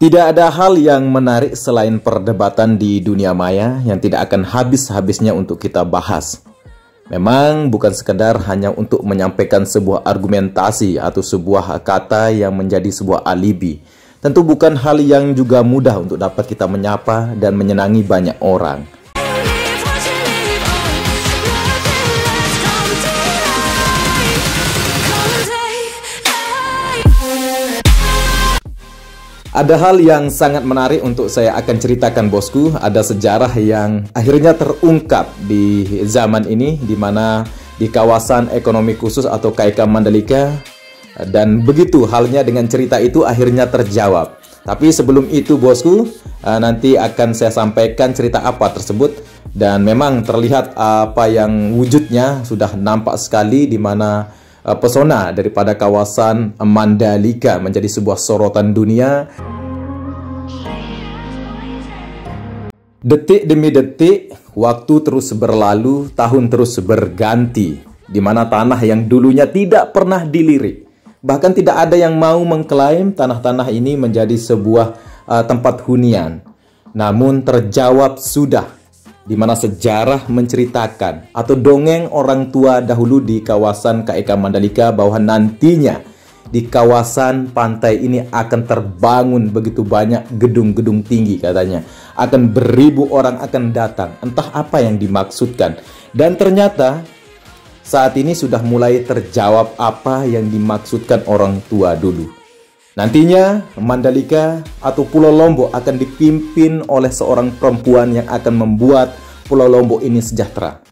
Tidak ada hal yang menarik selain perdebatan di dunia maya yang tidak akan habis-habisnya untuk kita bahas. Memang bukan sekedar hanya untuk menyampaikan sebuah argumentasi atau sebuah kata yang menjadi sebuah alibi. Tentu bukan hal yang juga mudah untuk dapat kita menyapa dan menyenangi banyak orang. Ada hal yang sangat menarik untuk saya akan ceritakan, bosku. Ada sejarah yang akhirnya terungkap di zaman ini, di mana di kawasan ekonomi khusus atau KEK Mandalika. Dan begitu halnya dengan cerita itu akhirnya terjawab. Tapi sebelum itu, bosku, nanti akan saya sampaikan cerita apa tersebut. Dan memang terlihat apa yang wujudnya sudah nampak sekali, di mana pesona daripada kawasan Mandalika menjadi sebuah sorotan dunia. Detik demi detik, waktu terus berlalu, tahun terus berganti, di mana tanah yang dulunya tidak pernah dilirik, bahkan tidak ada yang mau mengklaim tanah-tanah ini menjadi sebuah tempat hunian. Namun terjawab sudah, di mana sejarah menceritakan atau dongeng orang tua dahulu di kawasan KEK Mandalika bahwa nantinya di kawasan pantai ini akan terbangun begitu banyak gedung-gedung tinggi, katanya. Akan beribu orang akan datang, entah apa yang dimaksudkan. Dan ternyata saat ini sudah mulai terjawab apa yang dimaksudkan orang tua dulu. Nantinya Mandalika atau Pulau Lombok akan dipimpin oleh seorang perempuan yang akan membuat Pulau Lombok ini sejahtera.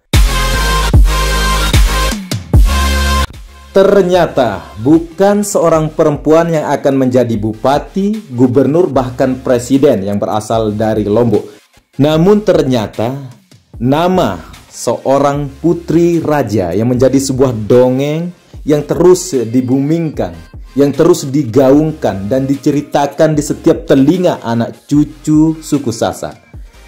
Ternyata bukan seorang perempuan yang akan menjadi bupati, gubernur, bahkan presiden yang berasal dari Lombok. Namun ternyata nama seorang putri raja yang menjadi sebuah dongeng yang terus dibumingkan, yang terus digaungkan dan diceritakan di setiap telinga anak cucu suku Sasak,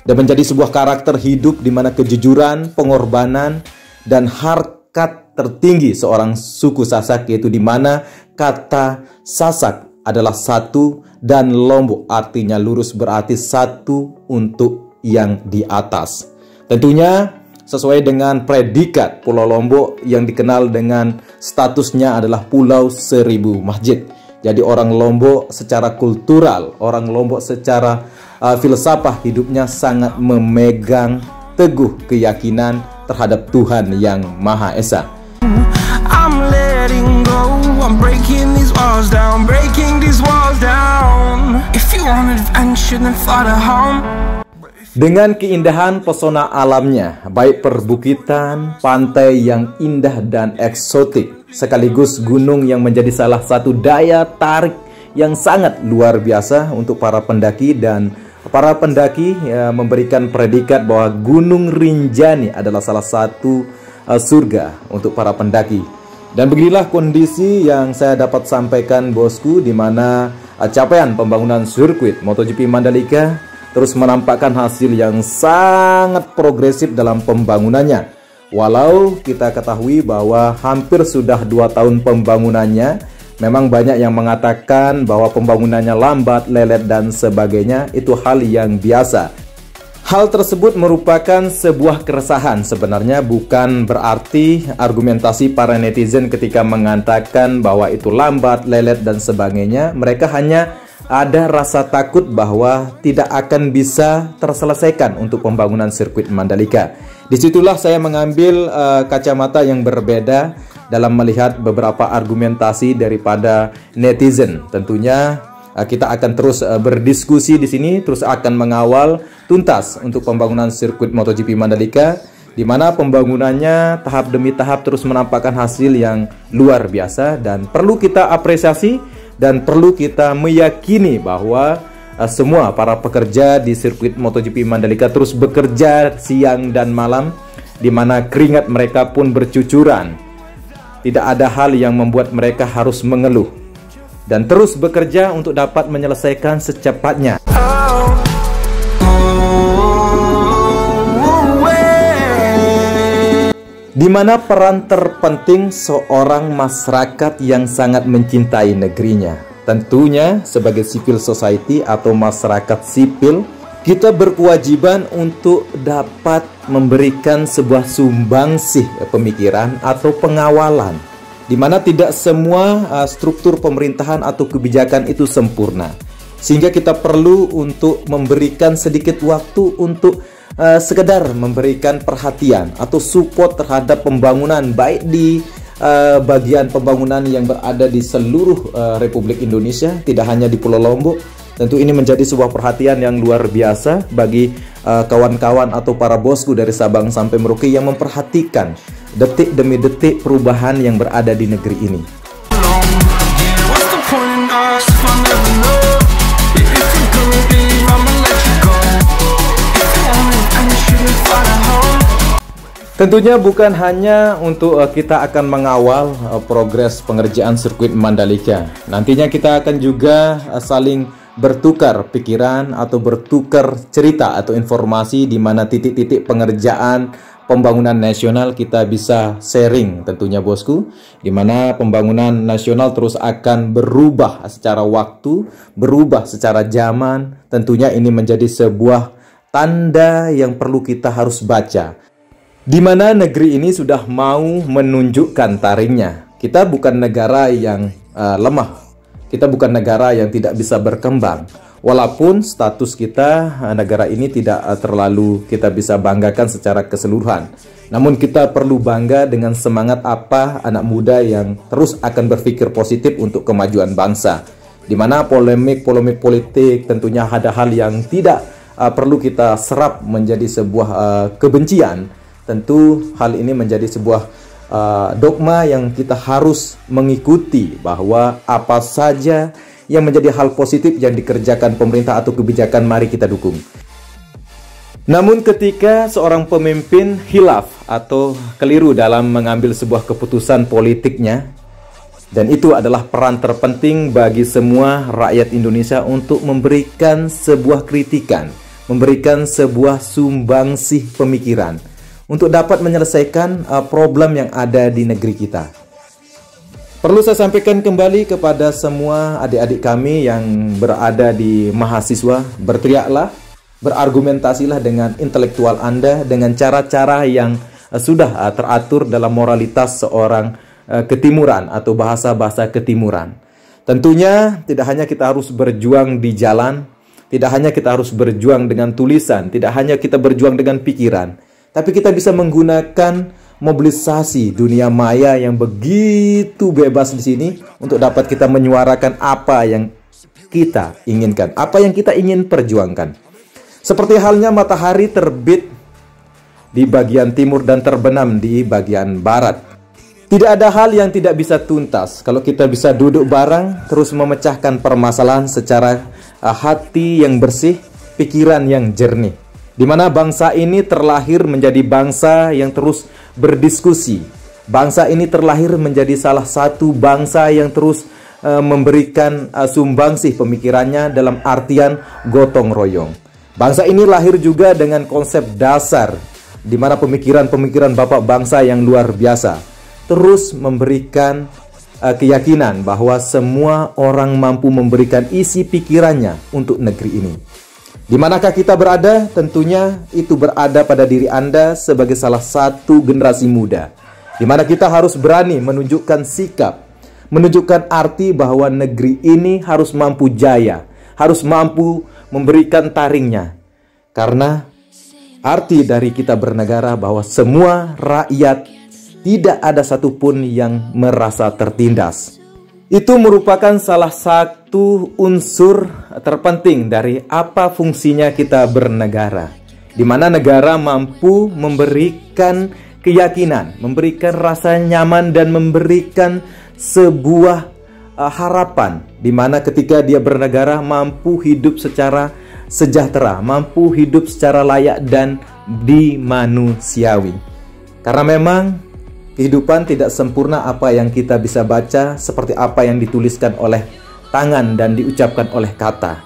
dan menjadi sebuah karakter hidup di mana kejujuran, pengorbanan, dan harkat tertinggi seorang suku Sasak, yaitu di mana kata Sasak adalah satu dan Lombok artinya lurus, berarti satu untuk yang di atas. Tentunya sesuai dengan predikat Pulau Lombok yang dikenal dengan statusnya adalah Pulau Seribu Masjid. Jadi orang Lombok secara kultural, orang Lombok secara filsafah hidupnya sangat memegang teguh keyakinan terhadap Tuhan yang Maha Esa. I'm letting go, I'm breaking these walls down, breaking these walls down. If you want adventure then fly to home. Dengan keindahan pesona alamnya, baik perbukitan, pantai yang indah dan eksotik, sekaligus gunung yang menjadi salah satu daya tarik yang sangat luar biasa untuk para pendaki, dan para pendaki memberikan predikat bahwa Gunung Rinjani adalah salah satu surga untuk para pendaki. Dan beginilah kondisi yang saya dapat sampaikan, bosku, di mana capaian pembangunan sirkuit MotoGP Mandalika terus menampakkan hasil yang sangat progresif dalam pembangunannya. Walau kita ketahui bahwa hampir sudah 2 tahun pembangunannya, memang banyak yang mengatakan bahwa pembangunannya lambat, lelet, dan sebagainya. Itu hal yang biasa. Hal tersebut merupakan sebuah keresahan. Sebenarnya bukan berarti argumentasi para netizen ketika mengatakan bahwa itu lambat, lelet, dan sebagainya. Mereka hanya ada rasa takut bahwa tidak akan bisa terselesaikan untuk pembangunan sirkuit Mandalika. Disitulah saya mengambil kacamata yang berbeda dalam melihat beberapa argumentasi daripada netizen. Tentunya kita akan terus berdiskusi di sini, terus akan mengawal tuntas untuk pembangunan sirkuit MotoGP Mandalika, di mana pembangunannya tahap demi tahap terus menampakkan hasil yang luar biasa, dan perlu kita apresiasi. Dan perlu kita meyakini bahwa semua para pekerja di sirkuit MotoGP Mandalika terus bekerja siang dan malam, di mana keringat mereka pun bercucuran. Tidak ada hal yang membuat mereka harus mengeluh, dan terus bekerja untuk dapat menyelesaikan secepatnya. di mana peran terpenting seorang masyarakat yang sangat mencintai negerinya. Tentunya sebagai civil society atau masyarakat sipil, kita berkewajiban untuk dapat memberikan sebuah sumbangsih pemikiran atau pengawalan, di mana tidak semua struktur pemerintahan atau kebijakan itu sempurna. Sehingga kita perlu untuk memberikan sedikit waktu untuk sekedar memberikan perhatian atau support terhadap pembangunan, baik di bagian pembangunan yang berada di seluruh Republik Indonesia, tidak hanya di Pulau Lombok. Tentu ini menjadi sebuah perhatian yang luar biasa bagi kawan-kawan atau para bosku dari Sabang sampai Merauke yang memperhatikan detik demi detik perubahan yang berada di negeri ini. Tentunya bukan hanya untuk kita akan mengawal progres pengerjaan sirkuit Mandalika. Nantinya kita akan juga saling bertukar pikiran atau bertukar cerita atau informasi di mana titik-titik pengerjaan pembangunan nasional kita bisa sharing tentunya bosku, di mana pembangunan nasional terus akan berubah secara waktu, berubah secara zaman. Tentunya ini menjadi sebuah tanda yang perlu kita harus baca, di mana negeri ini sudah mau menunjukkan taringnya. Kita bukan negara yang lemah, kita bukan negara yang tidak bisa berkembang. Walaupun status kita negara ini tidak terlalu kita bisa banggakan secara keseluruhan, namun kita perlu bangga dengan semangat apa anak muda yang terus akan berpikir positif untuk kemajuan bangsa, di mana polemik politik tentunya ada hal yang tidak perlu kita serap menjadi sebuah kebencian. Tentu hal ini menjadi sebuah dogma yang kita harus mengikuti, bahwa apa saja yang menjadi hal positif yang dikerjakan pemerintah atau kebijakan, mari kita dukung. Namun ketika seorang pemimpin hilaf atau keliru dalam mengambil sebuah keputusan politiknya, dan itu adalah peran terpenting bagi semua rakyat Indonesia untuk memberikan sebuah kritikan, memberikan sebuah sumbangsih pemikiran untuk dapat menyelesaikan problem yang ada di negeri kita. Perlu saya sampaikan kembali kepada semua adik-adik kami yang berada di mahasiswa, berteriaklah, berargumentasilah dengan intelektual Anda, dengan cara-cara yang sudah teratur dalam moralitas seorang ketimuran atau bahasa-bahasa ketimuran. Tentunya tidak hanya kita harus berjuang di jalan, tidak hanya kita harus berjuang dengan tulisan, tidak hanya kita berjuang dengan pikiran, tapi kita bisa menggunakan mobilisasi dunia maya yang begitu bebas di sini untuk dapat kita menyuarakan apa yang kita inginkan, apa yang kita ingin perjuangkan. Seperti halnya matahari terbit di bagian timur dan terbenam di bagian barat. Tidak ada hal yang tidak bisa tuntas kalau kita bisa duduk bareng terus memecahkan permasalahan secara hati yang bersih, pikiran yang jernih. Di mana bangsa ini terlahir menjadi bangsa yang terus berdiskusi. Bangsa ini terlahir menjadi salah satu bangsa yang terus memberikan sumbangsih pemikirannya dalam artian gotong royong. Bangsa ini lahir juga dengan konsep dasar, di mana pemikiran-pemikiran bapak bangsa yang luar biasa terus memberikan keyakinan bahwa semua orang mampu memberikan isi pikirannya untuk negeri ini. Di manakah kita berada? Tentunya itu berada pada diri Anda sebagai salah satu generasi muda, di mana kita harus berani menunjukkan sikap, menunjukkan arti bahwa negeri ini harus mampu jaya, harus mampu memberikan taringnya. Karena arti dari kita bernegara bahwa semua rakyat, tidak ada satupun yang merasa tertindas. Itu merupakan salah satu unsur terpenting dari apa fungsinya kita bernegara, di mana negara mampu memberikan keyakinan, memberikan rasa nyaman dan memberikan sebuah harapan, di mana ketika dia bernegara mampu hidup secara sejahtera, mampu hidup secara layak dan dimanusiawi. Karena memang kehidupan tidak sempurna apa yang kita bisa baca seperti apa yang dituliskan oleh tangan dan diucapkan oleh kata.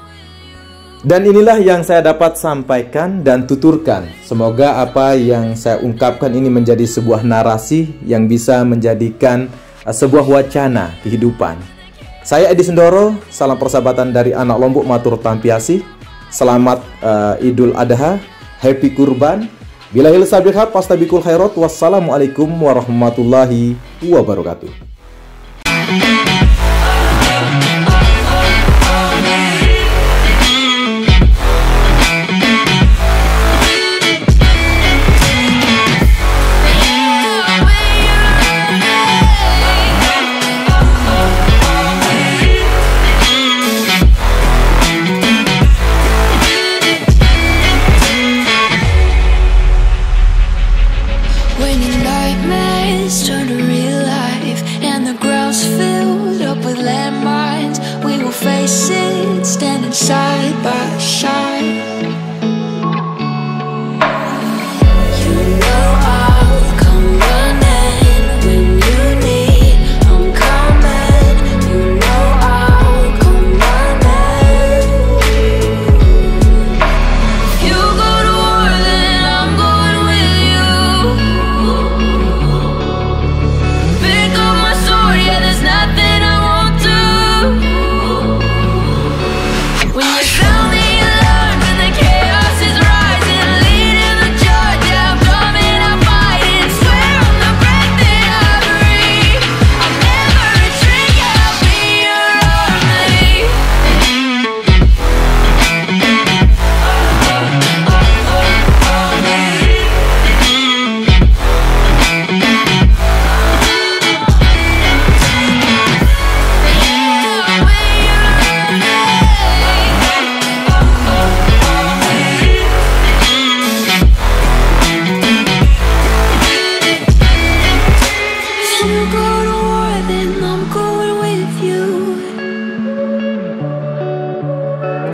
Dan inilah yang saya dapat sampaikan dan tuturkan. Semoga apa yang saya ungkapkan ini menjadi sebuah narasi yang bisa menjadikan sebuah wacana kehidupan. Saya Edi Sendoro, salam persahabatan dari anak Lombok matur tampiasi. Selamat Idul Adha, Happy Kurban. Bilahil sabiqat pastabikul khairat. Wassalamualaikum warahmatullahi wabarakatuh. Turn to real life and the ground's filled up with landmines. We will face it, standing side by side. You know I'll come running when you need. I'm coming. You know I'll come running. If you go to war, then I'm going with you. There's nothing I won't do. When you sound the alarm and the chaos is rising, leading the charge, yeah, I'm coming, I'm fighting. Swear on the breath that I breathe, I'll never retreat, yeah, I'll be your army.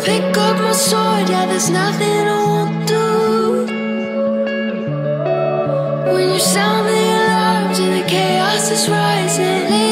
Pick up my sword, yeah, there's nothing I won't do. When you sound the alarms and the chaos is rising.